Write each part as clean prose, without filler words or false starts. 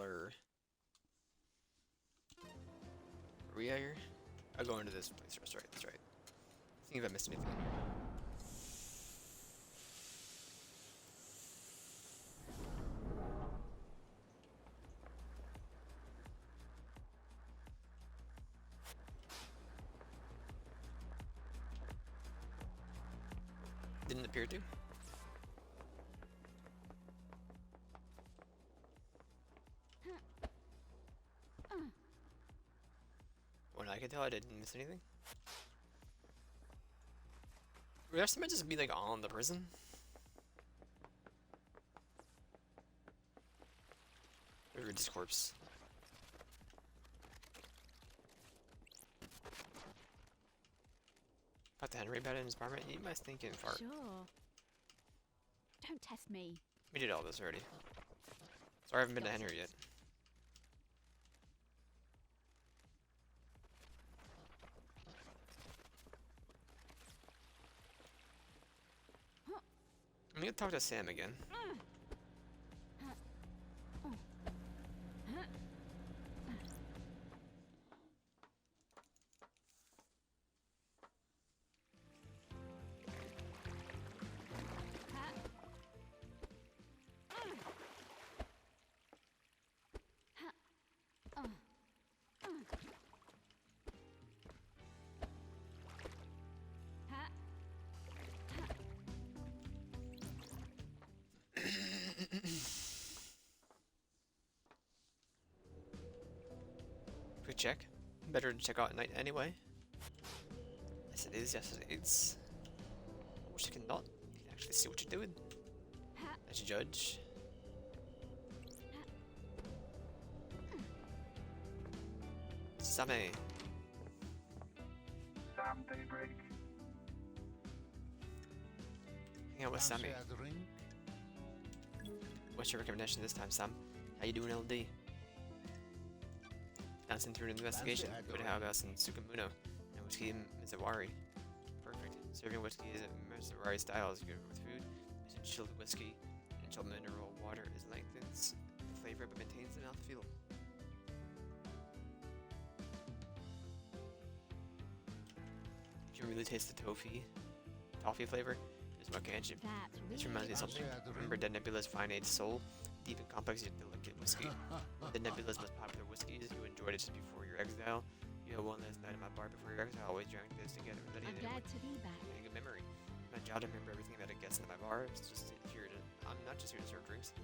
blur. Are we out here? I'll go into this place first, right? That's right. See if I missed anything. Didn't appear to. When I can tell, I didn't miss anything. Would there somebody just be like on the prison? Or just corpse? About the Henry bed in his apartment? Eat my stinking fart. Sure. Don't test me. We did all this already. Sorry, I haven't been to Henry yet. I'm gonna talk to Sam again. Quick check. Better to check out at night anyway. Yes it is, yes it is. I wish I could not. You can actually see what you're doing. As a judge. Sammy. Sam Daybreak. Hang out with Sammy. What's your recommendation this time, Sam? How you doing, LD? Dancing through an investigation with Haugas and Sukamuno and Whiskey Mizawari. Perfect. Serving whiskey is a Mizawari style is good with food. It's a chilled whiskey and chilled mineral water is lengthens the flavor but maintains the mouthfeel. You can really taste the toffee flavor. It's what can't you? This reminds me of something. Remember Dead Nebula's Fine Aged Soul? Deep and complex yet delicate whiskey. The Nebula's most popular whiskeys. You enjoyed it just before your exile. You had one last night at my bar before your exile. Always drank this together. I'm glad to be back. A good memory. My job to remember everything about a guest in my bar. It's just here to. I'm not just here to serve drinks.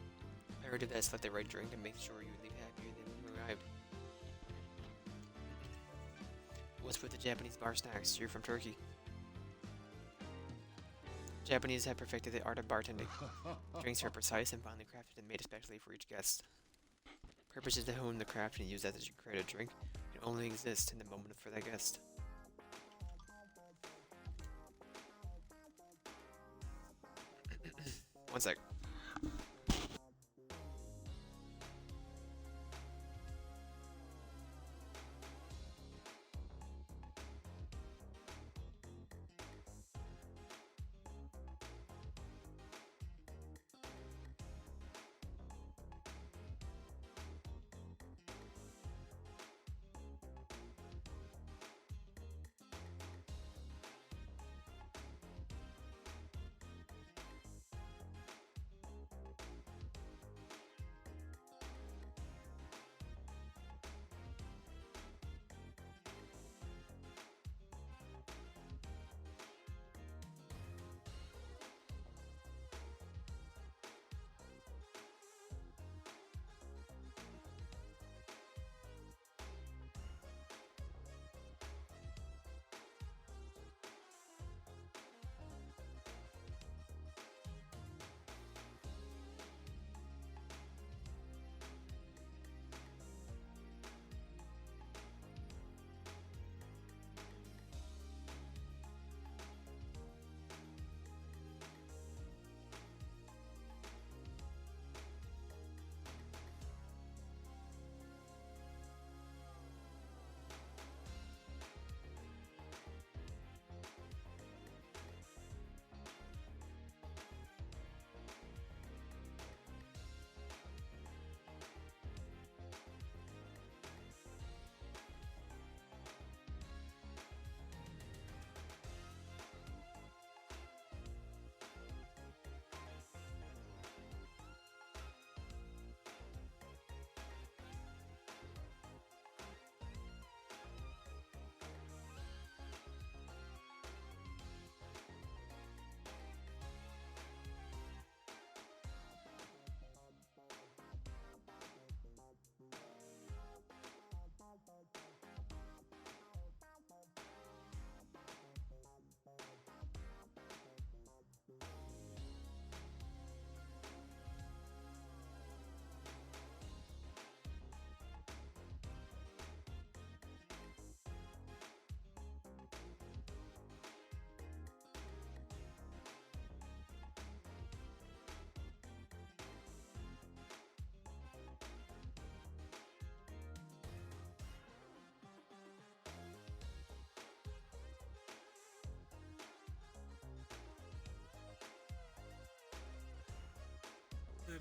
I heard that I select the right drink and make sure you leave happier than when you arrived. What's with the Japanese bar snacks? You're from Turkey. Japanese have perfected the art of bartending. Drinks are precise and finely crafted and made especially for each guest. Purpose is to hone the craft and use that as you create a drink. It only exists in the moment for that guest. One sec.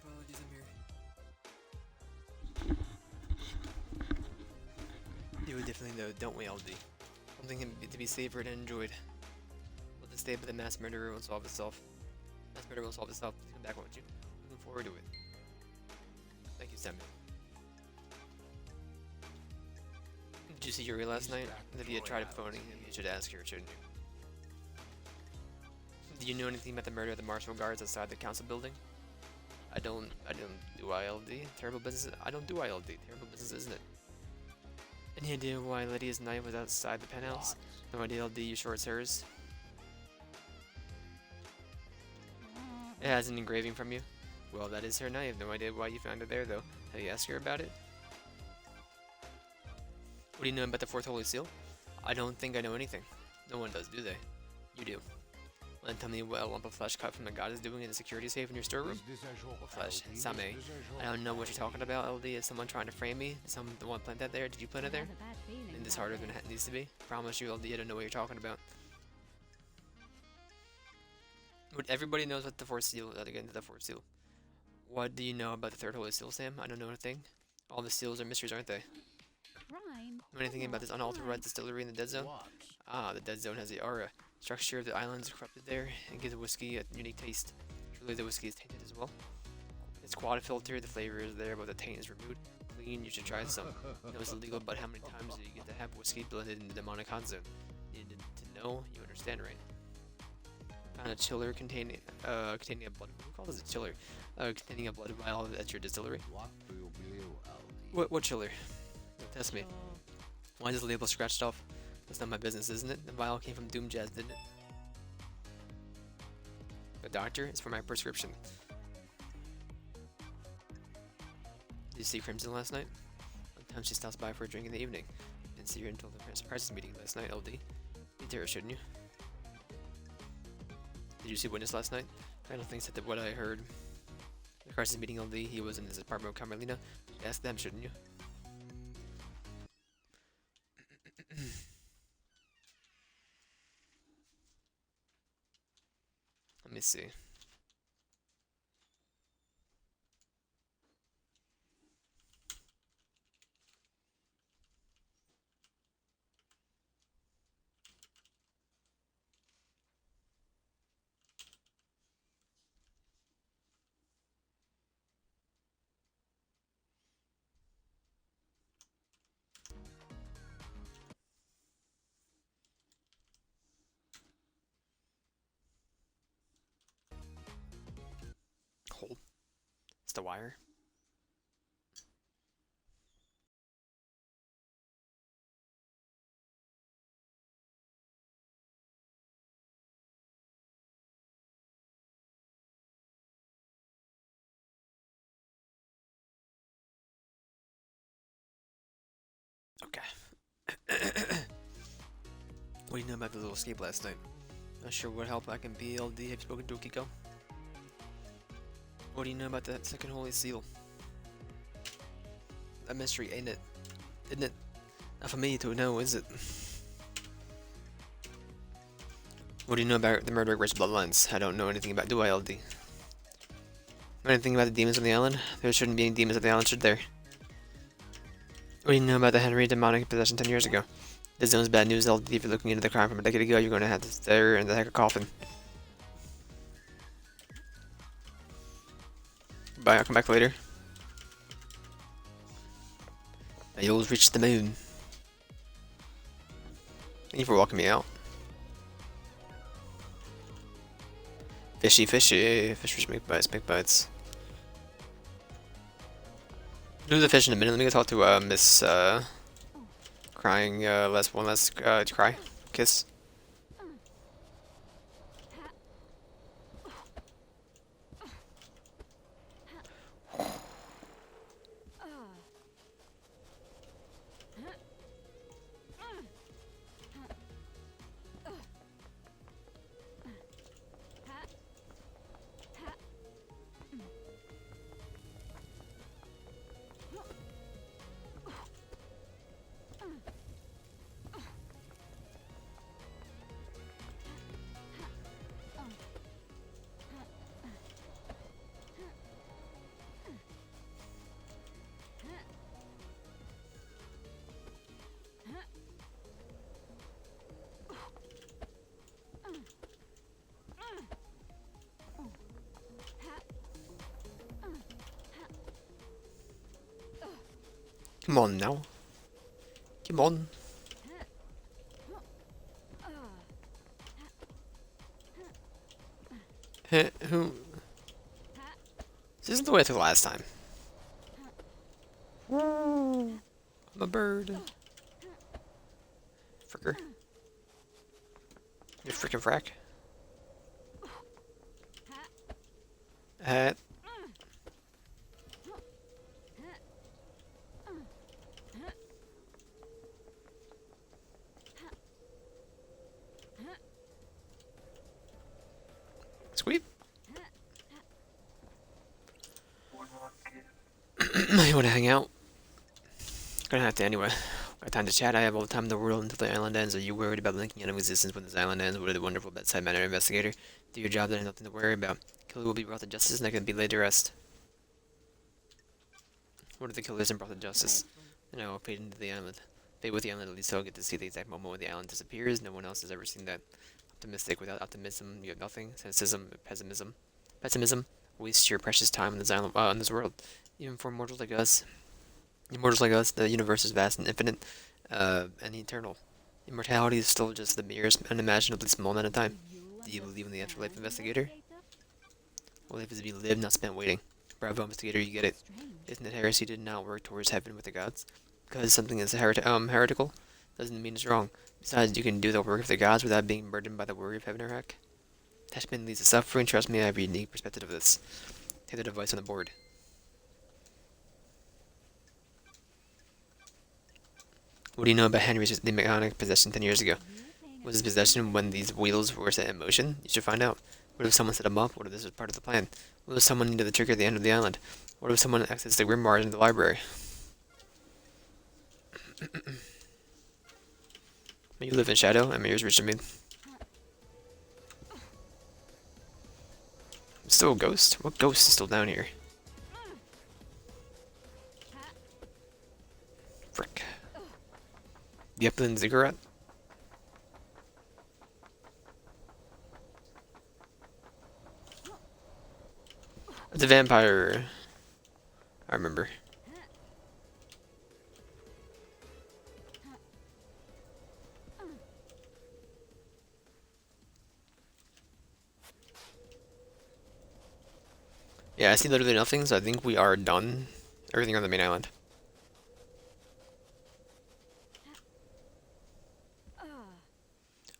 apologies, I'm here. You would definitely know, don't we, LD? Something to be savored and enjoyed. Let the state of the mass murderer will solve itself. Mass murderer will solve itself. Please come back, won't you? Looking forward to it. Thank you, Samuel. Did you see Yuri last night? If you had tried phoning him, you should ask her, shouldn't you? Do you know anything about the murder of the marshal guards outside the council building? I don't do ILD. Terrible business. I don't do ILD. Terrible business, isn't it? Any idea why Lydia's knife was outside the penthouse? No idea, LD. You sure it's hers? It has an engraving from you. Well, that is her knife. No idea why you found it there, though. Have you asked her about it? What do you know about the Fourth Holy Seal? I don't think I know anything. No one does, do they? You do. Well, then tell me what a lump of flesh cut from the god is doing in the security safe in your storeroom? What flesh? Same. I don't know what you're talking about, LD. Is someone trying to frame me? Did someone want to plant that there? Did you plant it there? And this harder than it needs to be? Promise you, LD, I don't know what you're talking about. Everybody knows what the Fourth Seal is. Again, the Fourth Seal. What do you know about the Third Holy Seal, Sam? I don't know a thing. All the seals are mysteries, aren't they? Crime. Know anything about this unauthorized distillery in the Dead Zone? Ah, the Dead Zone has the aura. Structure of the island is corrupted there and gives the whiskey a unique taste. Surely the whiskey is tainted as well. It's quad filtered, the flavor is there, but the taint is removed. Clean, you should try some. I know it's illegal, but how many times do you get to have whiskey blended in the demonic hot zone? You need to know, you understand, right? Found a chiller containing a blood. Who calls it a chiller? Containing a blood vial at your distillery. What chiller? Don't test me. Why is the label scratched off? That's not my business, isn't it? The vial came from Doom Jazz, didn't it? The doctor? It's for my prescription. Did you see Crimson last night? Sometimes she stops by for a drink in the evening. Didn't see her until the crisis meeting last night, LD. You'd hear her, shouldn't you? Did you see Witness last night? I don't think so. That what I heard. The crisis meeting, LD. He was in his apartment with Carmelina. Ask them, shouldn't you? Let me see. Hold. It's the wire. Okay. What do you know about the little escape last night? Not sure what help I can be, LD. Have you spoken to Okiko? What do you know about that second holy seal? A mystery, ain't it? Isn't it? Not for me to know, is it? What do you know about the murder of Rich Bloodlines? I don't know anything about, do I, LD? Know anything about the demons on the island? There shouldn't be any demons on the island, should there? What do you know about the Henry demonic possession 10 years ago? This zone's bad news, LD. If you're looking into the crime from a decade ago, you're going to have to stare in the heck of coffin. Bye, I'll come back later. You'll reach the moon. Thank you for walking me out. Fishy, fishy. Fish make bites, make bites. Do the fish in a minute. Let me go talk to Miss crying one last cry. Kiss. Come on now. Come on. Who? This isn't the way I took last time. I'm a bird. Fricker. You freaking frack. Uh, Sweet. You want to hang out? Gonna have to anyway. Got time to chat. I have all the time in the world until the island ends. Are you worried about linking out of existence when this island ends? What a wonderful bedside manner investigator. Do your job, there's nothing to worry about. Killer will be brought to justice and I can be laid to rest. What if the killer isn't brought to justice? And I will fade into the island. Fade with the island, at least I'll get to see the exact moment when the island disappears. No one else has ever seen that. Optimistic. Without optimism, you have nothing. Cynicism, pessimism. Waste your precious time in this island, in this world. Even for mortals like us, the universe is vast and infinite, and eternal. Immortality is still just the merest unimaginably small amount of time. Do you believe in the afterlife, investigator? Well, life is to be lived, not spent waiting. Bravo, investigator, you get it. Isn't it heresy to not work towards heaven with the gods? Because something is heretical doesn't mean it's wrong. Besides, you can do the work of the gods without being burdened by the worry of heaven or heck. Attachment leads to suffering. Trust me, I have a unique perspective of this. Take the device on the board. What do you know about Henry's the mechanic possession 10 years ago? Was his possession when these wheels were set in motion? You should find out. What if someone set him up? What if this was part of the plan? What if someone needed the trigger at the end of the island? What if someone accessed the grimoire in the library? May you live in shadow, and may yours reach me. Still a ghost? What ghost is still down here? Frick. The Upland Ziggurat? It's a vampire. I remember. Yeah, I see literally nothing, so I think we are done. Everything on the main island.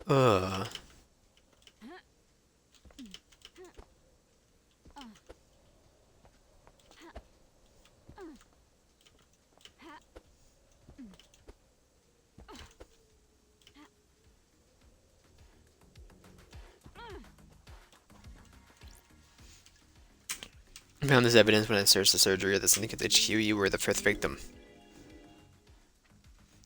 Uh. I found this evidence when I searched the surgery at the Syndicate HQ. You were the fifth victim.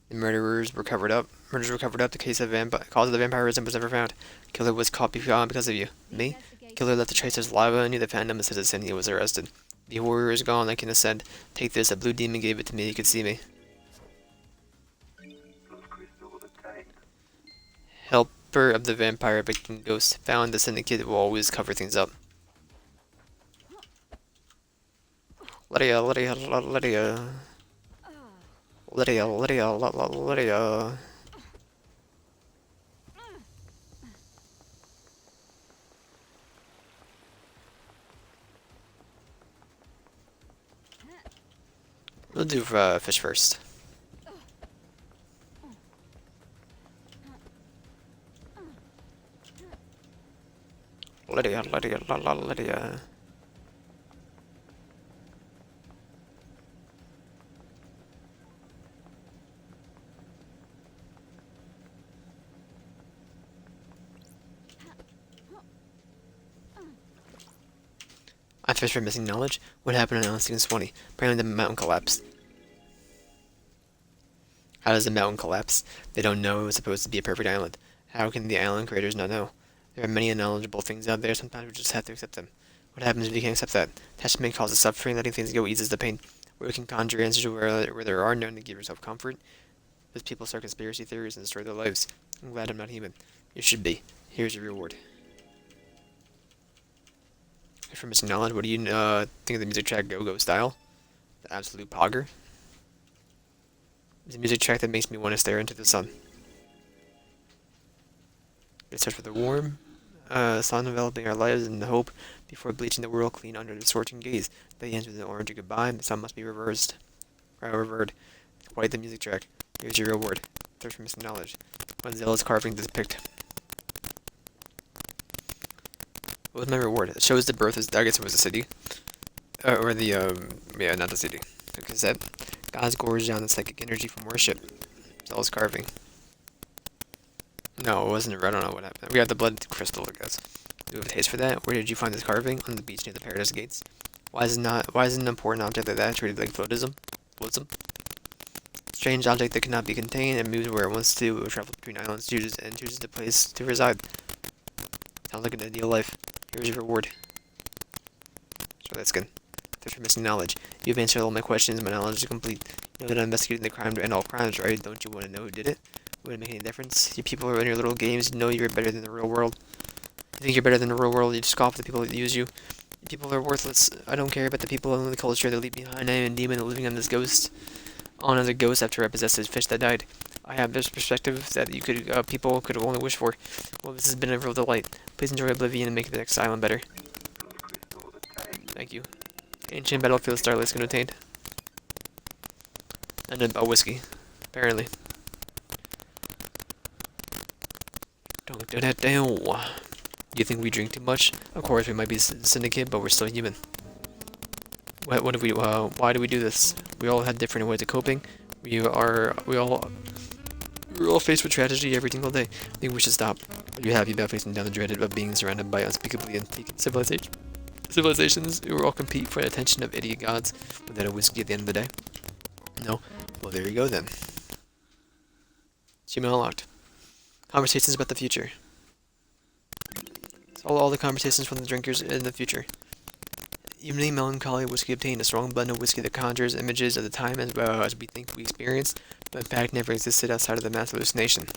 The murderers were covered up. Murders were covered up. The case of cause of the vampirism was never found. Killer was caught because of you. Me? Killer left the traces of lava and knew the Phantom as citizen. He was arrested. The horror is gone. I can ascend. Take this. A blue demon gave it to me. He could see me. Helper of the vampire victim ghost. Found the Syndicate will always cover things up. Lydia. We'll do fish first. Lydia. I fished for missing knowledge. What happened on Island 620? Apparently the mountain collapsed. How does the mountain collapse? They don't know it was supposed to be a perfect island. How can the island creators not know? There are many unknowledgeable things out there. Sometimes we just have to accept them. What happens if you can't accept that? Attachment causes suffering. Letting things go eases the pain. Where we can conjure answers where there are none to give yourself comfort. Those people start conspiracy theories and destroy their lives. I'm glad I'm not human. You should be. Here's your reward. For missing knowledge, what do you think of the music track Go Go Style? The absolute pogger. It's a music track that makes me want to stare into the sun. It starts with a warm sun enveloping our lives in the hope before bleaching the world clean under the scorching gaze. That ends with an orange goodbye, and the sun must be reversed. Revered. Quite the music track. Here's your reward. Thirst for missing knowledge. One zealous carving to depict. What was my reward? It shows the birth. I guess it was the city. Or the, yeah, not the city. The cassette. God's gorged down the psychic energy from worship. Zealous carving. No, it wasn't. I don't know what happened. We got the blood crystal, I guess. Do you have a taste for that? Where did you find this carving? On the beach near the Paradise Gates. Why is an important object like that treated like floatism? Floatism? Strange object that cannot be contained and moves where it wants to. It will travel between islands, chooses the place to reside. Sounds like an ideal life. Here's your reward. So that's good. Thanks for missing knowledge. You've answered all my questions. My knowledge is complete. You know that I'm investigating the crime to end all crimes, right? Don't you want to know who did it? Would it make any difference? You people are in your little games. You know you're better than the real world. You think you're better than the real world. You scoff at the people that use you. People are worthless. I don't care about the people in the culture that leave behind. I am a demon living on this ghost. On as a ghost after I possessed a fish that died. I have this perspective that people could only wish for. Well, this has been a real delight. Please enjoy Oblivion and make the next island better. Thank you. Ancient battlefield starlight skin obtained. And a whiskey, apparently. Don't do that down. You think we drink too much? Of course, we might be syndicate, but we're still human. What do we? Why do we do this? We all have different ways of coping. We're all faced with tragedy every single day. I think we should stop. Are you happy about facing down the dread of being surrounded by unspeakably antique civilizations who all compete for the attention of idiot gods without a whiskey at the end of the day? No? Well, there you go then. Achievement unlocked. Conversations about the future. So all the conversations from the drinkers in the future. Evening melancholy whiskey obtained, a strong blend of whiskey that conjures images of the time as well as we think we experienced, but in fact never existed outside of the mass hallucination.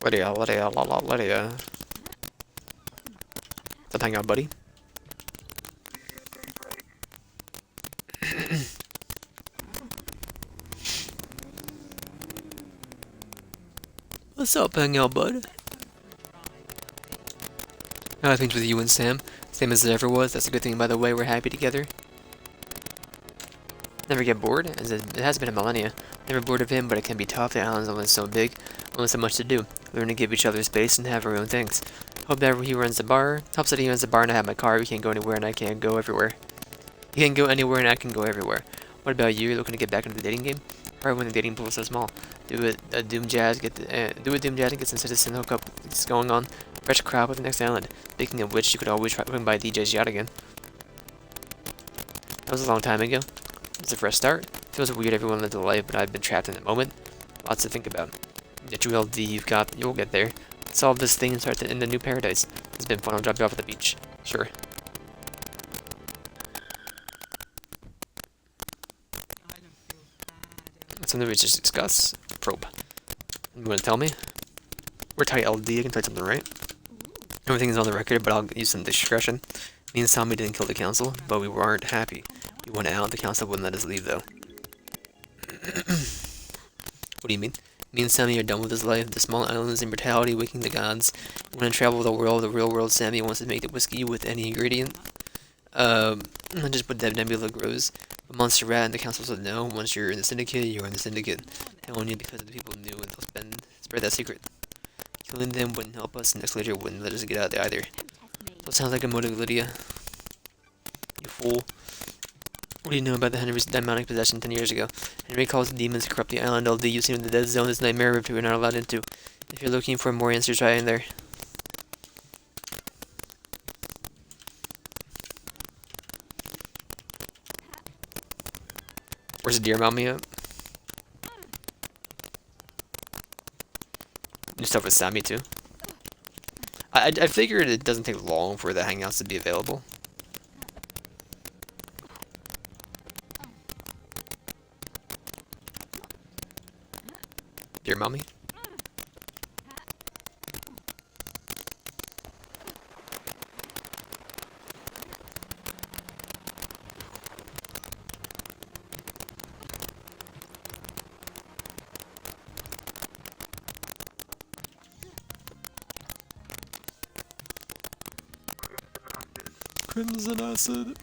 Lydia. Stop hanging out, buddy. What's up, hangout bud? How are things with you and Sam? Same as it ever was. That's a good thing, by the way. We're happy together. Never get bored, as it has been a millennia. Never bored of him, but it can be tough. The island's only so big, only so much to do. Learn to give each other space and have our own things. Hope that he runs the bar. Helps that he runs the bar and I have my car. We can't go anywhere and I can't go everywhere. He can't go anywhere and I can go everywhere. What about you? You're looking to get back into the dating game? Hard when the dating pool is so small. Do a Doom Jazz, do a Doom Jazz and get some citizen hookup going on. Fresh crowd with the next island. Speaking of which, you could always try swing by DJ's yacht again. That was a long time ago. It's a fresh start. Feels weird everyone lived a life, but I've been trapped in the moment. Lots to think about. Get you LD, you'll get there. Solve this thing and start in the new paradise. It's been fun. I'll drop you off at the beach. Sure. Something we just discuss. Probe. You want to tell me? We're tight LD. I can tell you something, right? Everything is on the record, but I'll use some discretion. Me and Sammy didn't kill the council, but we weren't happy. We went out. The council wouldn't let us leave, though. What do you mean? Me and Sammy are done with this life. The small islands and brutality waking the gods. We want to travel the world, the real world. Sammy wants to make the whiskey with any ingredient. Just what Dev Nebula grows. But Monster Rat and the council said no. Once you're in the syndicate, you're in the syndicate. Telling you because the people knew and they'll spread that secret. Killing them wouldn't help us, and Escalator wouldn't let us get out there either. So it sounds like a motive, Lydia. You fool. What do you know about the Henry's demonic possession 10 years ago? Henry calls demons to corrupt the island. LD using the dead zone is nightmare rift we're not allowed into. If you're looking for more answers, try in there. Where's the deer mommy at? New stuff with Sammy too. I figured it doesn't take long for the hangouts to be available. Dear mommy. Crimson Acid.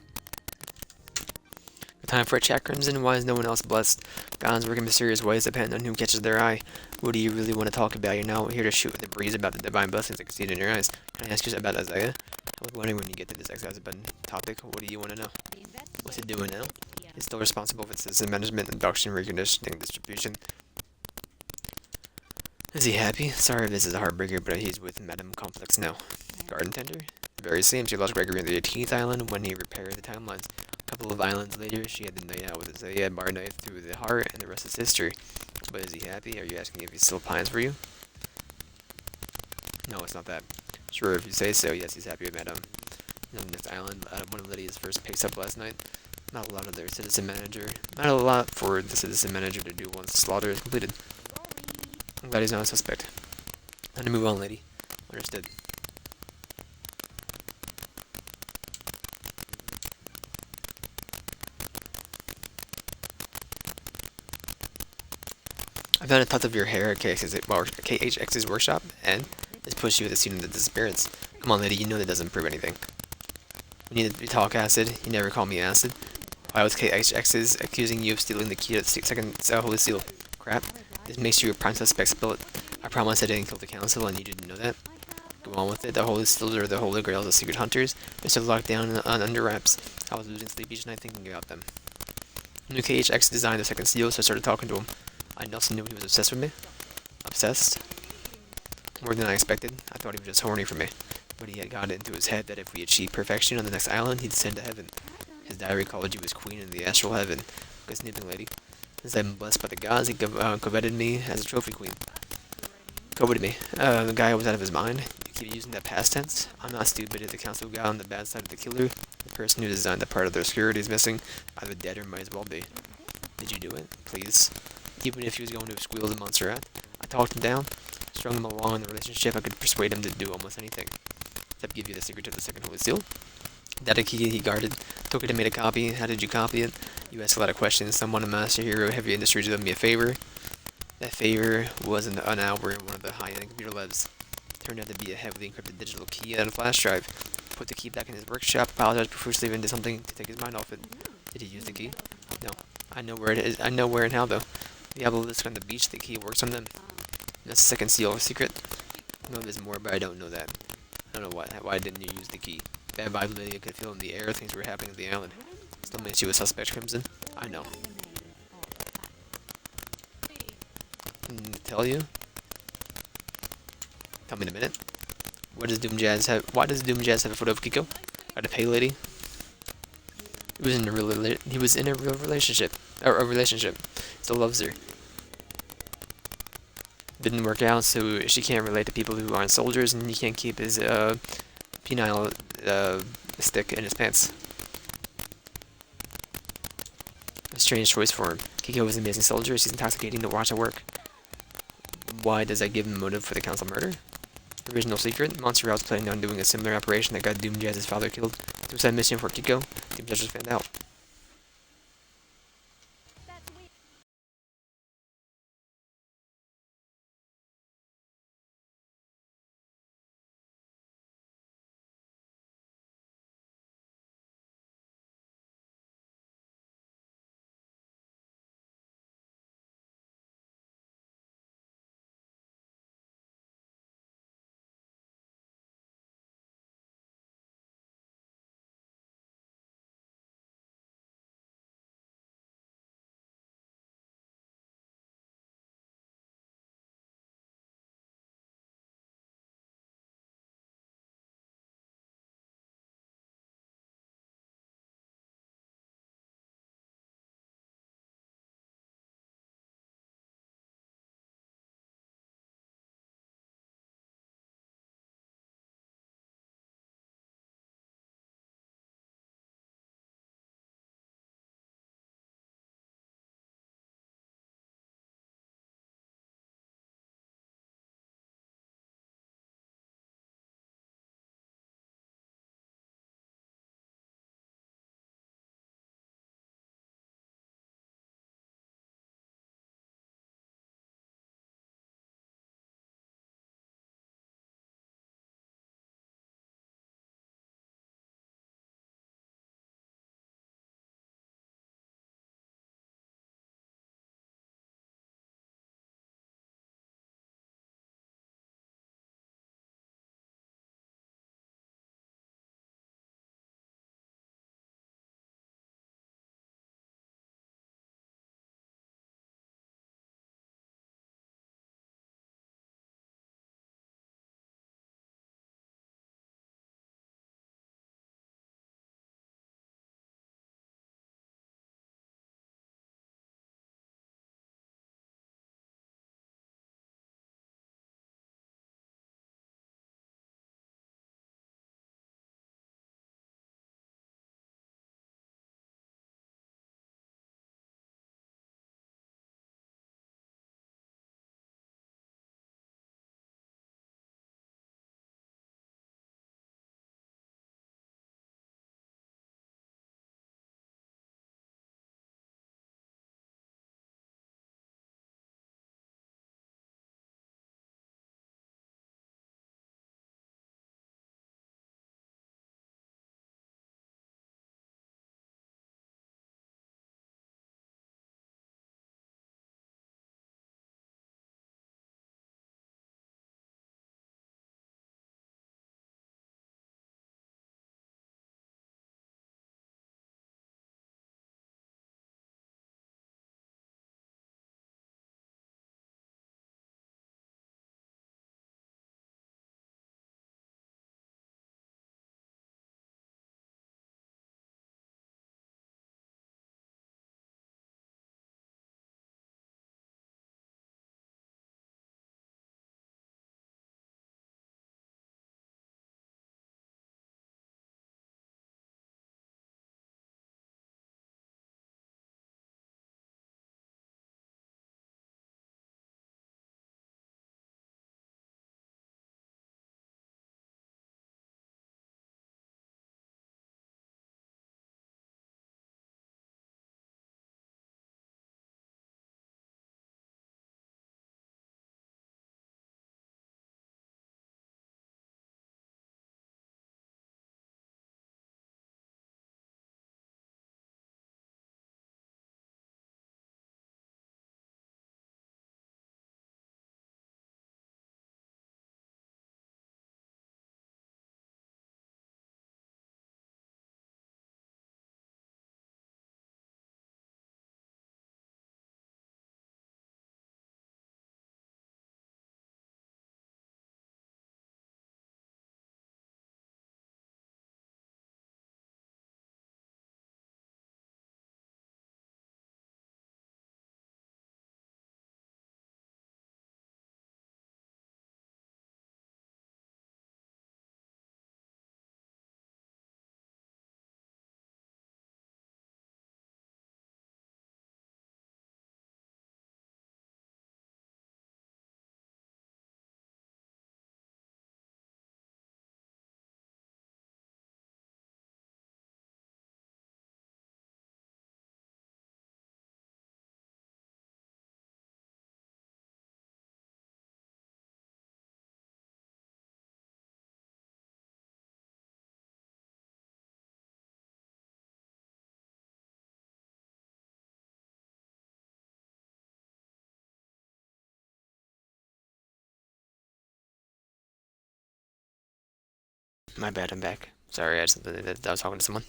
Time for a chat, Crimson. Why is no one else blessed? Gods work in mysterious ways depending on who catches their eye. What do you really want to talk about? You're now here to shoot the breeze about the divine blessings that can see it in your eyes. Can I ask you about Isaiah? I was wondering when you get to this exciting topic, what do you want to know? What's it doing now? He's still responsible for system management, induction, reconditioning, distribution. Is he happy? Sorry if this is a heartbreaker, but he's with Madame Complex now. Garden tender? Very same. She lost Gregory on the 18th island when he repaired the timelines. A couple of islands later, she had the night out with Isaiah, bar knife through the heart, and the rest is history. But is he happy? Are you asking if he still pines for you? No, it's not that. Sure, if you say so, yes, he's happy with Madame. On this island, one of Lydia's first picks up last night. Not a lot of their citizen manager. Not a lot for the citizen manager to do once the slaughter is completed. I'm glad he's not a suspect. Time to move on, lady. Understood. I found a tuft of your hair at KHX's workshop, and this pushed you at the scene of the disappearance. Come on, lady, you know that doesn't prove anything. We need to talk, Acid. You never called me Acid. Why was KHX's accusing you of stealing the key to the second Holy Seal? Crap. This makes you a prime suspect. Spill it. I promise I didn't kill the council, and you didn't know that. Go on with it. The Holy Seals are the Holy Grails of secret hunters. They're still locked down on under wraps. I was losing sleep each night thinking about them. New KHX designed the second seal, so I started talking to him. I also knew he was obsessed with me. Obsessed? More than I expected. I thought he was just horny for me. But he had gotten it into his head that if we achieved perfection on the next island, he'd ascend to heaven. His diary called you his queen in the astral heaven. Good snipping, lady. Since I've been blessed by the gods, he coveted me as a trophy queen. Coveted me. The guy was out of his mind. You keep using that past tense. I'm not stupid. If the council got on the bad side of the killer, the person who designed that part of their security is missing. Either dead or might as well be. Did you do it? Please. Even if he was going to squeal the Montserrat, I talked him down, strung him along in the relationship. I could persuade him to do almost anything, except give you the secret to the second Holy Seal. That a key he guarded. Took it and made a copy. How did you copy it? You asked a lot of questions. Someone, a master hero, heavy industries, did me a favor. That favor was an hour in one of the high-end computer labs. Turned out to be a heavily encrypted digital key on a flash drive. Put the key back in his workshop. Apologized profusely and did something to take his mind off it. Did he use the key? No. I know where it is. I know where and how, though. The obelisk on the beach, the key works on them. That's the second seal secret. I know there's more, but I don't know that. I don't know why didn't you use the key? Bad vibe Lydia could feel in the air, things were happening on the island. Still makes you a suspect, Crimson. I know. Tell you? Tell me in a minute. Why does Doom Jazz have a photo of Kiko? Got to pay, lady? He was in a real relationship. Or a relationship. Still loves her. Didn't work out, so she can't relate to people who aren't soldiers, and he can't keep his penile stick in his pants. A strange choice for him. Kiko is an amazing soldier. She's intoxicating to watch her work. Why does that give him motive for the council murder? Original secret. Montserrat was planning on doing a similar operation that got Doom Jazz's father killed. Suicide mission for Kiko. Doom Jazz just found out. My bad, I'm back. Sorry, I had something that I was talking to someone.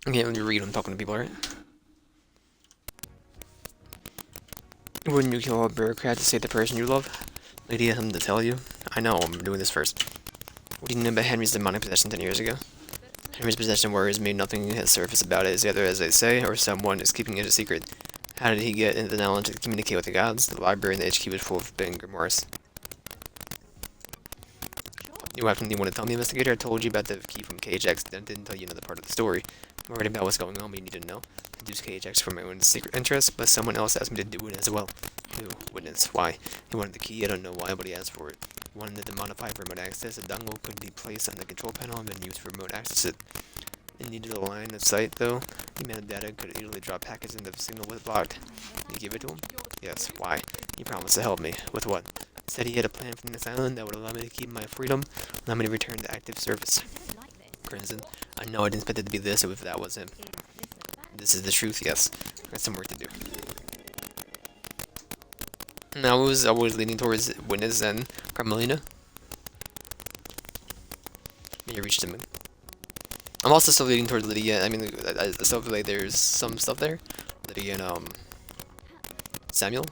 Okay, let me read. I'm talking to people, right? Wouldn't you kill a bureaucrat to save the person you love? Lydia, something to tell you. I know, I'm doing this first. What do you know about Henry's demonic possession 10 years ago? Henry's possession worries me. Nothing has surfaced about it. It's either as they say, or someone is keeping it a secret. How did he get into the knowledge to communicate with the gods? The library in the HQ is full of forbidden grimoires. You have something you want to tell me, investigator? I told you about the key from KHX, then didn't tell you another part of the story. I'm worried about what's going on, but you need to know. I use KHX for my own secret interest, but someone else asked me to do it as well. Who? Witness. Why? He wanted the key, I don't know why, but he asked for it. He wanted to modify remote access. A dongle could be placed on the control panel and then used for remote access it. It needed a line of sight, though. The amount of data could easily drop packets and the signal was blocked. You give it to him? Yes. Why? He promised to help me. With what? He said he had a plan from this island that would allow me to keep my freedom, allow me to return to active service. Crimson. I know I didn't expect it to be this if that was him. This is the truth, yes. I got some work to do. And I was always leaning towards Witness and Carmelina. You reached him. I'm also still leaning towards Lydia. I mean, I still feel like there's some stuff there. Lydia and Samuel.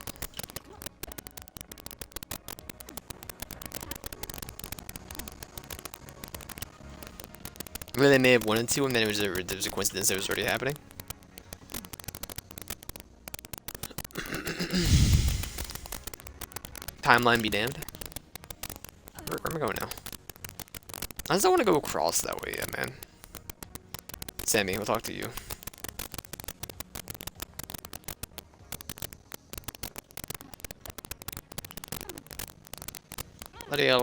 Really, they may have wanted to, and then there was a coincidence that it was already happening. Timeline be damned. Where am I going now? I just don't want to go across that way yet, man. Sammy, we'll talk to you. Lydia.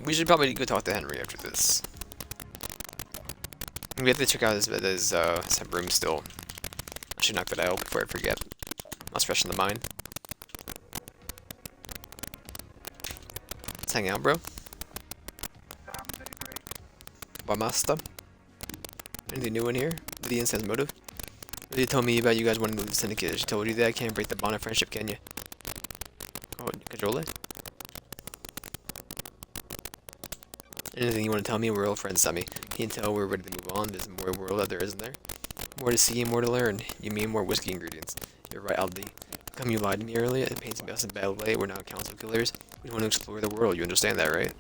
We should probably go talk to Henry after this. We have to check out his room still. I should knock that out before I forget. That's fresh in the mind. Let's hang out, bro. Bamasta. Anything new in here? Lydia says motive. Lydia told me about you guys wanting to leave the syndicate. She told you that. Can't break the bond of friendship, can you? Oh, control it. Anything you want to tell me? We're old friends, Sammy. You can tell we're ready to move on. There's more world out there, isn't there? More to see and more to learn. You mean more whiskey ingredients. You're right, Aldi. Come, you lied to me earlier. It paints us in a bad light. We're not council killers. We want to explore the world. You understand that, right?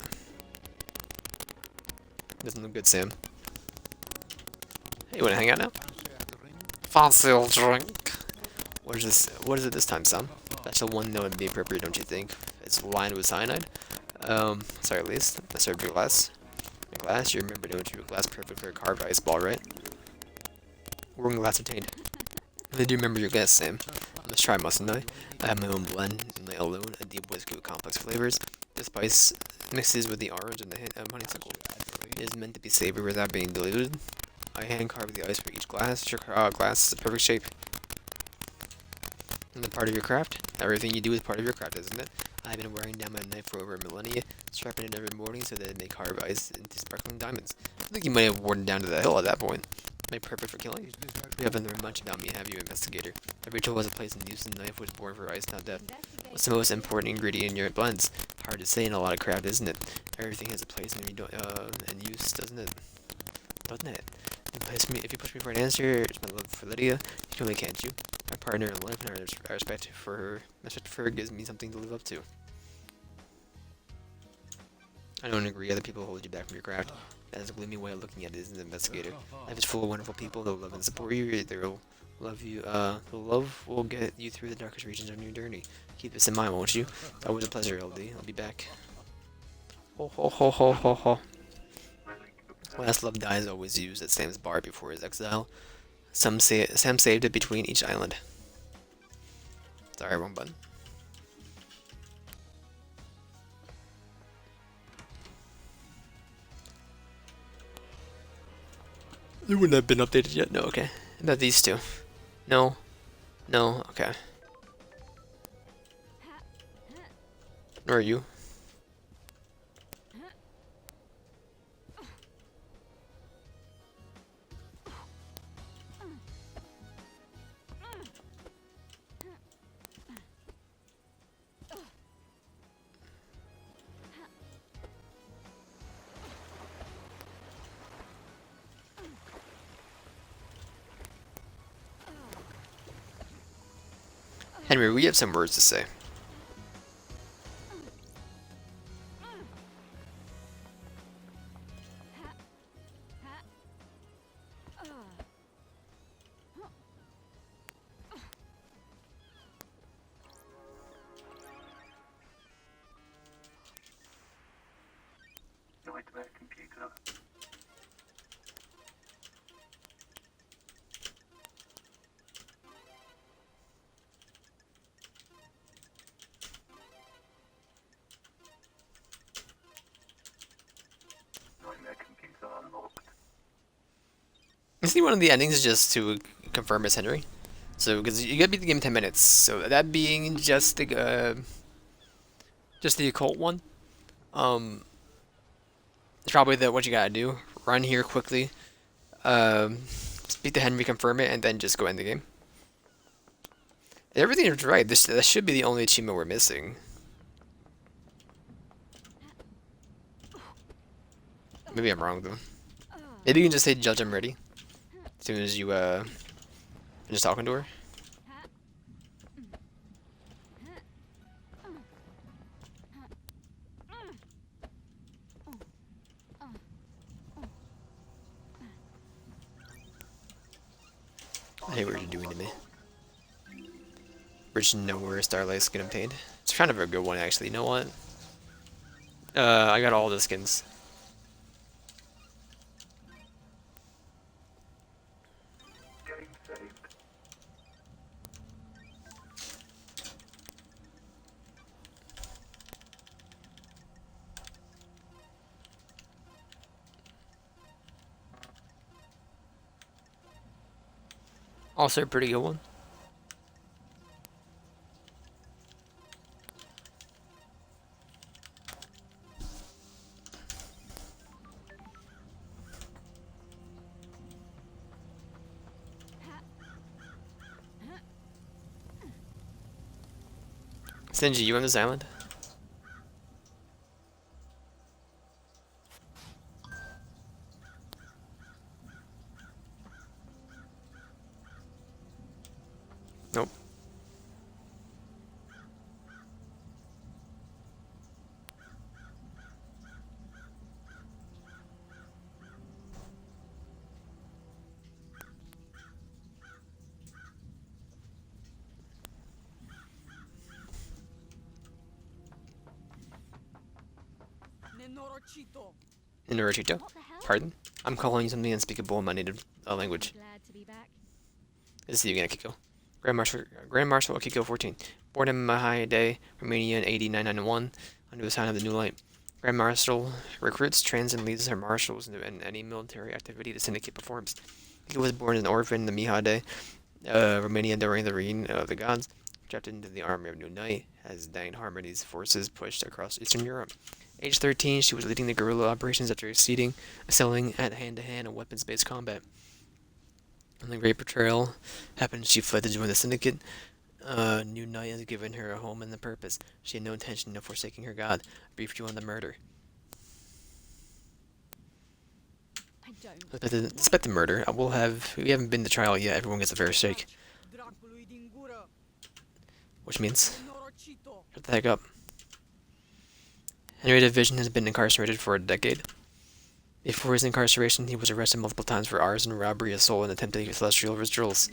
Doesn't look good, Sam. Hey, you want to hang out now? Fancy old drink. What is this? What is it this time, Sam? That's the one that would be appropriate, don't you think? It's lined with cyanide. Sorry, at least. I served your glass. My glass? You remember, don't you? A glass perfect for a carved ice ball, right? Warm glass obtained. I do remember your glass, Sam. I must try, mustn't I? I have my own blend, and lay alone, a deep whiskey with complex flavors. The spice mixes with the orange and the hint of honeysuckle. It is meant to be savory without being diluted. I hand carve the ice for each glass. Your glass is a perfect shape. And the part of your craft? Everything you do is part of your craft, isn't it? I've been wearing down my knife for over a millennia, sharpening it every morning so that it may carve ice into sparkling diamonds. I think you might have worn down to the hill at that point. Made perfect for killing. You haven't learned much about me, have you, investigator? Every tool has a place in use, and the knife was born for ice, not death. What's the most important ingredient in your blends? Hard to say in a lot of craft, isn't it? Everything has a place in use, doesn't it? Doesn't it? If you push me for an answer, it's my love for Lydia. You can really, can't you? My partner in life and our respect for her gives me something to live up to. I don't agree. Other people hold you back from your craft. That is a gloomy way of looking at it as an investigator. Life is full of wonderful people that will love and support you. They'll love you. The love will get you through the darkest regions on your journey. Keep this in mind, won't you? It's always a pleasure, LD. I'll be back. Ho ho ho ho ho ho. Last love dies always used at Sam's bar before his exile. Sam saved it between each island. Sorry, wrong button. They wouldn't have been updated yet. No, okay. About these two. No. No, okay. Nor are you. Henry, we have some words to say. I see one of the endings is just to confirm as Henry. So, because you gotta beat the game in 10 minutes. So that being just the occult one, it's probably what you gotta do. Run here quickly, beat the Henry, confirm it, and then just go end the game. Everything is right. That should be the only achievement we're missing. Maybe I'm wrong though. Maybe you can just say, "Judge, I'm ready." As soon as you finish talking to her. I hate what you're doing to me. We're just nowhere Starlight's get obtained. It's kind of a good one actually. You know what? I got all the skins. Also a pretty good one. Senji, you on this island? Nope. Inorochito? What the hell? Pardon? I'm calling you something unspeakable in my native language. Glad to be back. Good to see you again, Akiko. Grand Marshal Akiko 14. Born in Mahide, Romania in AD 991, under the sign of the New Light. Grand Marshal recruits, trains, and leads her marshals in any military activity the Syndicate performs. Akiko was born as an orphan in the Mahide, Romania during the reign of the gods. Drafted into the army of New Knight as Dane Harmony's forces pushed across Eastern Europe. Age 13, she was leading the guerrilla operations after excelling at hand-to-hand and weapons-based combat. When the Great Betrayal happened, she fled to join the Syndicate. New Knight has given her a home and a purpose. She had no intention of forsaking her god. Briefed you on the murder. I don't. Despite the murder, we haven't been to trial yet. Everyone gets a fair shake. Which means, shut the heck up. Henry Division has been incarcerated for a decade. Before his incarceration, he was arrested multiple times for arson, robbery, assault, and attempted celestial rituals.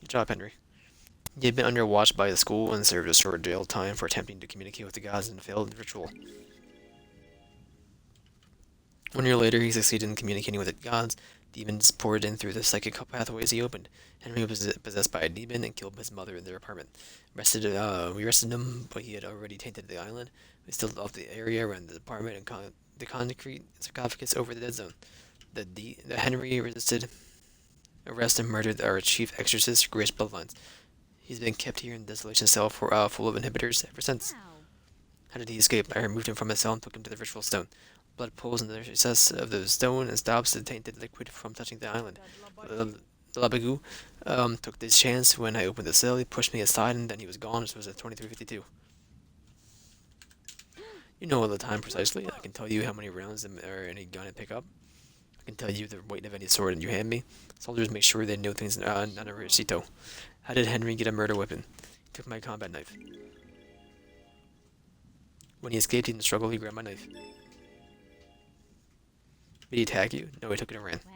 Good job, Henry. He had been under watch by the school and served a short jail time for attempting to communicate with the gods in a failed ritual. 1 year later, he succeeded in communicating with the gods. Demons poured in through the psychic pathways he opened. Henry was possessed by a demon and killed his mother in their apartment. We arrested him, but he had already tainted the island. We still loved the area around the apartment and the concrete sarcophagus over the dead zone. The Henry resisted arrest and murdered our chief exorcist, Grace Bloodlines. He's been kept here in the desolation cell full of inhibitors ever since. Wow. How did he escape? I removed him from his cell and took him to the ritual stone. Blood pools in the recess of the stone and stops the tainted liquid from touching the island. The Labagu took this chance when I opened the cell. He pushed me aside and then he was gone. This was at 23:52. You know all the time precisely. I can tell you how many rounds or any gun I pick up. I can tell you the weight of any sword that you hand me. Soldiers make sure they know things not a recito. How did Henry get a murder weapon? He took my combat knife. When he escaped in the struggle, he grabbed my knife. Did he attack you? No, he took it and ran. Where?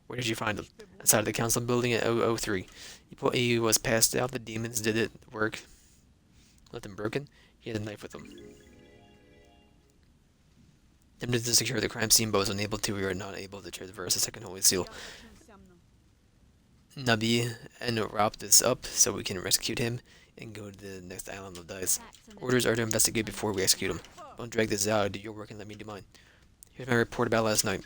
Where did you find him? Outside the council building at 003. He was passed out. The demons did it work. Left him broken. He had a knife with him. Attempted to secure the crime scene, but was unable to. We were not able to traverse the second holy seal. Nabi and wrap this up so we can rescue him and go to the next island of dice. Orders are to investigate before we execute him. Don't drag this out. Do your work and let me do mine. Here's my report about last night.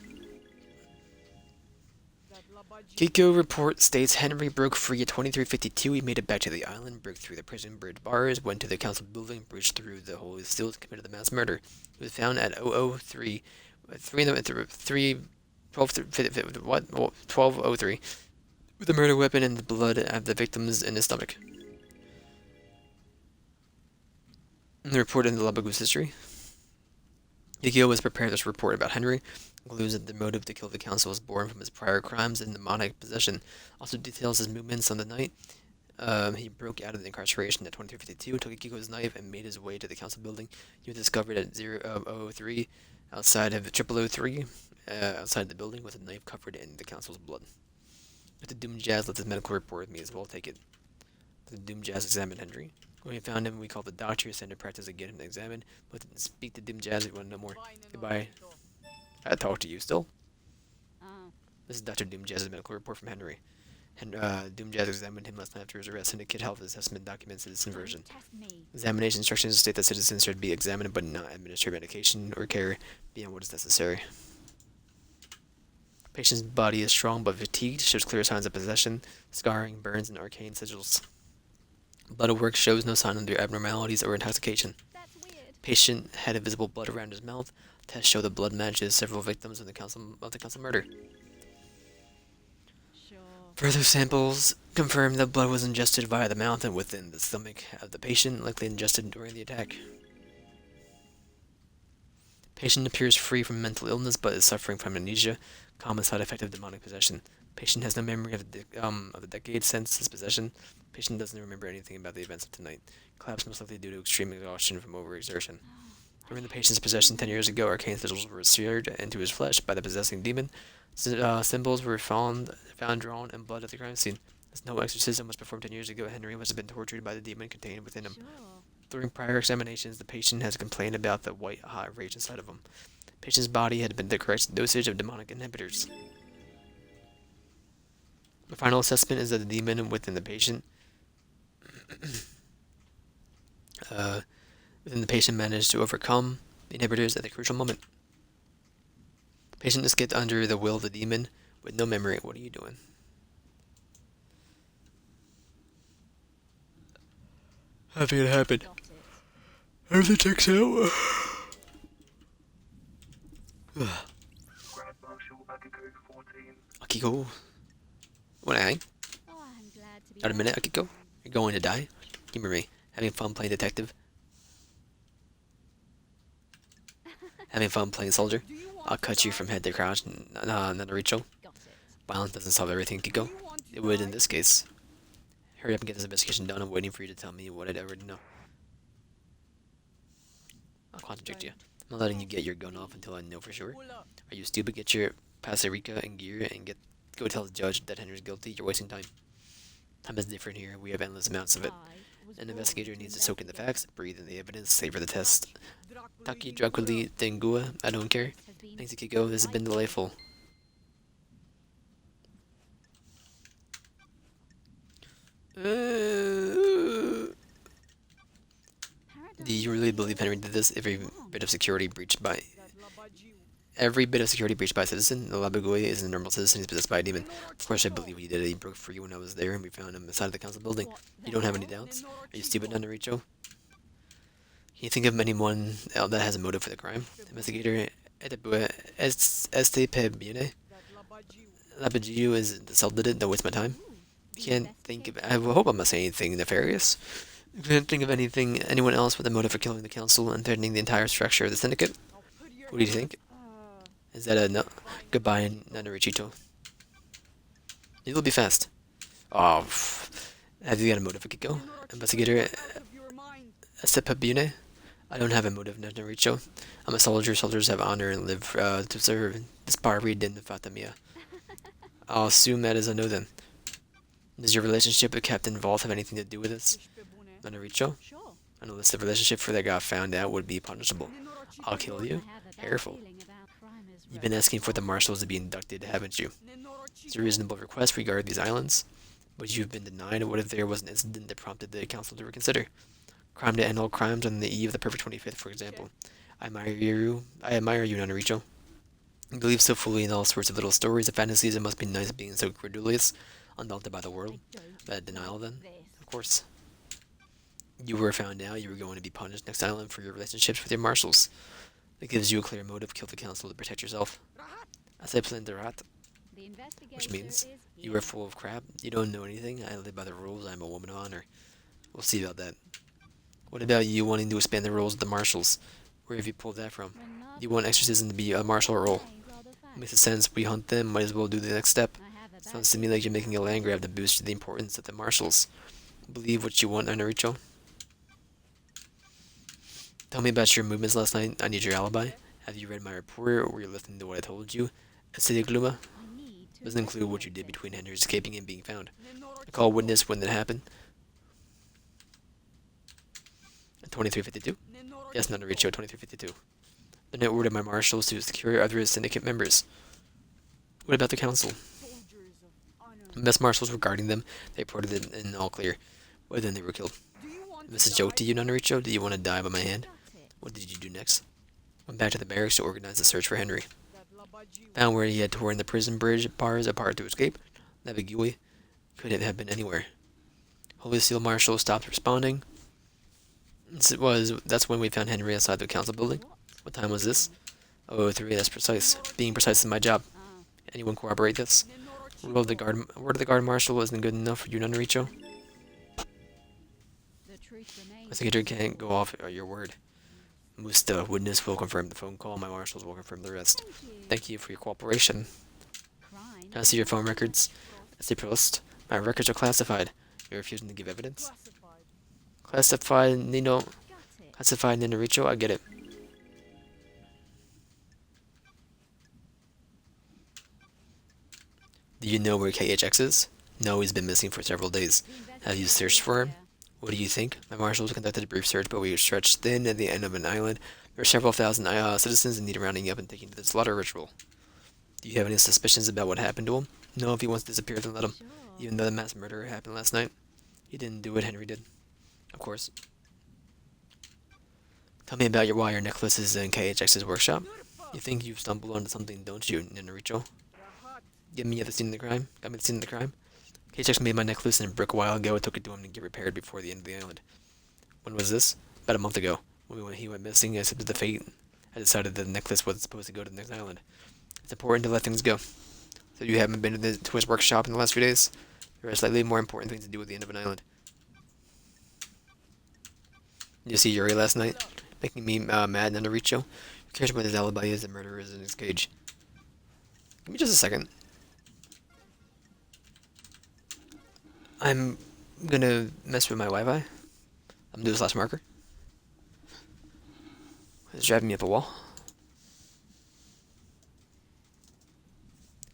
Kiko report states Henry broke free at 2352. He made it back to the island, broke through the prison bridge bars, went to the council building, breached through the holy seal, committed the mass murder. He was found at 003, 1203, with a murder weapon and the blood of the victims in his stomach. The report in the Labagoose history. Kiko was prepared this report about Henry. Concludes that the motive to kill the council was born from his prior crimes and demonic possession. Also details his movements on the night. He broke out of the incarceration at 2352, took Kiko's knife, and made his way to the council building. He was discovered at 003, outside of 0003, outside the building, with a knife covered in the council's blood. If the Doom Jazz left his medical report with me as well, take it. The Doom Jazz examined Henry. When we found him, we called the doctor, sent to practice again and examined. But speak to Doom Jazz if you want to know more. Goodbye. I talk to you still. Oh. This is Dr. Doom Jazz's medical report from Henry. Doom Jazz examined him last night after his arrest. Syndicate Health Assessment documents citizen version. Examination instructions state that citizens should be examined but not administer medication or care beyond what is necessary. Patient's body is strong but fatigued, shows clear signs of possession, scarring, burns, and arcane sigils. Blood work shows no sign of their abnormalities or intoxication. That's weird. Patient had a visible blood around his mouth. Tests show the blood matches several victims of the council murder. Sure. Further samples confirm that blood was ingested via the mouth and within the stomach of the patient, likely ingested during the attack. Patient appears free from mental illness but is suffering from amnesia, common side effect of demonic possession. Patient has no memory of the decade since his possession. Patient doesn't remember anything about the events of tonight. Collapse most likely due to extreme exhaustion from overexertion. During the patient's possession 10 years ago, arcane sigils were seared into his flesh by the possessing demon. Symbols were found drawn in blood at the crime scene. As no exorcism was performed 10 years ago, Henry must have been tortured by the demon contained within him. Sure. During prior examinations, the patient has complained about the white hot rage inside of him. Patient's body had been the correct dosage of demonic inhibitors. The final assessment is that the demon within the patient managed to overcome the inhibitors at the crucial moment. Patient escaped under the will of the demon with no memory. What are you doing? Having it happen. Got it. Everything checks out. Akiko. Wanna hang? Oh, I'm glad to be Not a minute, back. Akiko. You're going to die? Humor me. Having fun playing detective? Having fun playing soldier? I'll cut you from head to crotch, Nanaricho. Got it. Violence doesn't solve everything, Kiko. It would in this case. Hurry up and get this investigation done. I'm waiting for you to tell me what I'd already know. I'll contradict you. I'm not letting you get your gun off until I know for sure. Are you stupid? Get your Paserica and gear and go tell the judge that Henry's guilty. You're wasting time. Time is different here. We have endless amounts of it. An investigator needs to soak in the facts, breathe in the evidence, savor the test. Taki Draculi Dengua, I don't care. Thanks, Kiko. This has been delightful. Do you really believe Henry did this? Every bit of security breached by a citizen. The Labagoy is a normal citizen. He's possessed by a demon. Of course, I believe he did it. He broke free when I was there, and we found him inside the council building. You don't have any doubts? Are you stupid, Nanaricho? Can you think of anyone else that has a motive for the crime? Investigator Este Pebiene. Labagiu is the cell did it. Don't waste my time. Can't think of. I hope I'm not saying anything nefarious. Can't think of anyone else with a motive for killing the council and threatening the entire structure of the syndicate. What do you think? Is that a no? Goodbye, Nanarichito. It'll be fast. Oh, Have you got a motive, Akiko? Investigator Sepabune? I don't have a motive, Nenoricho. I'm a soldier. Soldiers have honor and live to serve. This Barbary didn't Fatamia. I'll assume that is a no then. Does your relationship with Captain Vault have anything to do with this? Nenoricho? Sure. An illicit relationship for that got found out would be punishable. I'll kill you. I have a bad Careful. feeling about crime is You've been asking for the marshals to be inducted, haven't you? It's a reasonable request regarding these islands, but you've been denied. What if there was an incident that prompted the council to reconsider? Crime to end all crimes on the eve of the perfect 25th, for example. I admire you, Nanaricho. You believe so fully in all sorts of little stories and fantasies. It must be nice being so credulous, undaunted by the world. That denial, then? Of course. You were found out. You were going to be punished next island for your relationships with your marshals. It gives you a clear motive. Kill the council to protect yourself. I say Plenderat, which means you are full of crap. You don't know anything. I live by the rules. I'm a woman of honor. We'll see about that. What about you wanting to expand the roles of the marshals? Where have you pulled that from? You want exorcism to be a martial role. Makes sense. We hunt them. Might as well do the next step. Sounds to me like you're making a land grab to boost the importance of the marshals. Believe what you want, Anaricho. Tell me about your movements last night. I need your alibi. Have you read my report, or were you listening to what I told you? City Gluma doesn't include what you did between Henry escaping and being found. I call a witness when that happened. 2352? Yes, Nanaricho, 2352. The note ordered my marshals to secure other syndicate members. What about the council? The best marshals were guarding them. They reported it in all clear. But then they were killed. This is a joke to you, Nanaricho? Do you want to die by my hand? What did you do next? Went back to the barracks to organize the search for Henry. Found where he had torn the prison bridge bars apart to escape. Navigui couldn't have been anywhere. Holy Seal Marshal stopped responding. That's when we found Henry outside the council building. What time was this? 003, that's precise. Being precise is my job. Anyone corroborate this? Word of the guard marshal isn't good enough for you, Nanaricho? I think you can't go off your word. Musta, witness will confirm the phone call. My marshals will confirm the rest. Thank you for your cooperation. Can I see your phone records? As Prost, my records are classified. You're refusing to give evidence? Classified, Nino. Classified, Ninoricho? I get it. Do you know where KHX is? No, he's been missing for several days. Have you searched for him? What do you think? My marshals conducted a brief search, but we were stretched thin at the end of an island. There are several thousand citizens in need of rounding up and taking to the slaughter ritual. Do you have any suspicions about what happened to him? No, if he wants to disappear, then let him. Even though the mass murder happened last night. He didn't do it, Henry did. Of course. Tell me about why your necklace is in KHX's workshop. You think you've stumbled onto something, don't you, Ninoricho? Get me at the scene of the crime? Got me at the scene of the crime? KHX made my necklace in a brick a while ago. I took it to him to get repaired before the end of the island. When was this? About a month ago. When he went missing, I accepted the fate. I decided that the necklace wasn't supposed to go to the next island. It's important to let things go. So you haven't been to his workshop in the last few days? There are slightly more important things to do at the end of an island. Did you see Yuri last night? Making me mad, Nanaricho? Who cares what his alibi is? The murderer is in his cage. Give me just a second. I'm gonna mess with my Wi-Fi. I'm gonna do a slash marker. It's driving me up a wall.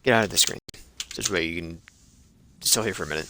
Get out of the screen. This way you can still here for a minute.